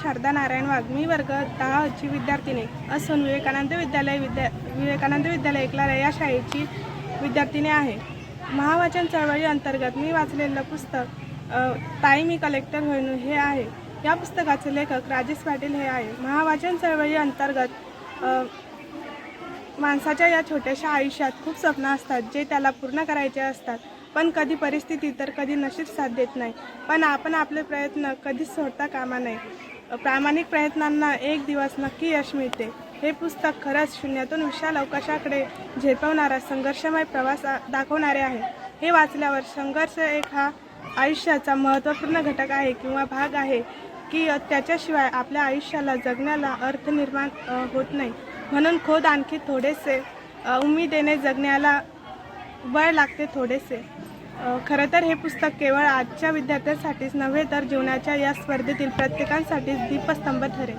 शारदा नारायण वाघ। मी वर्ग 10 ची विद्यार्थिनी असून विवेकानंद विद्यालय एकलारा या शाळेची विद्यार्थिनी आहे। महावाचन चळवळी अंतर्गत मी वाचलेलं पुस्तक ताई मी कलेक्टर होईन हे आहे। या पुस्तकाचे लेखक राजेश पाटील हे आहे। महावाचन चळवळी अंतर्गत माणसाच्या या छोट्याशा आयुष्यात खूप स्वप्न असतात जे त्याला पूर्ण करायचे असतात, पण कधी परिस्थिती तर कधी नशीब साथ देत नाही। पण आपण आपले प्रयत्न कधीच सोडता कामा नये। प्रामाणिक प्रयत्नांना एक दिवस नक्की यश मिळते। हे पुस्तक खरंच शून्यातून विशाल अवकाशाकडे झेपावणारा संघर्षमय प्रवास दाखवणारे आहे। हे वाचल्यावर संघर्ष एक हा आयुष्याचा महत्त्वपूर्ण घटक आहे किंवा भाग आहे की त्याच्याशिवाय आपल्या आयुष्याला जगण्याला अर्थ निर्माण होत नाही। म्हणून खोद आणखी थोडेसे उमेदीने जगण्याला बळ लागते थोडेसे। खरं तर हे पुस्तक केवळ आजच्या विद्यार्थ्यांसाठीच नव्हे तर जीवनाच्या या स्पर्धेतील प्रत्येकासाठीच दीपस्तंभ ठरेल।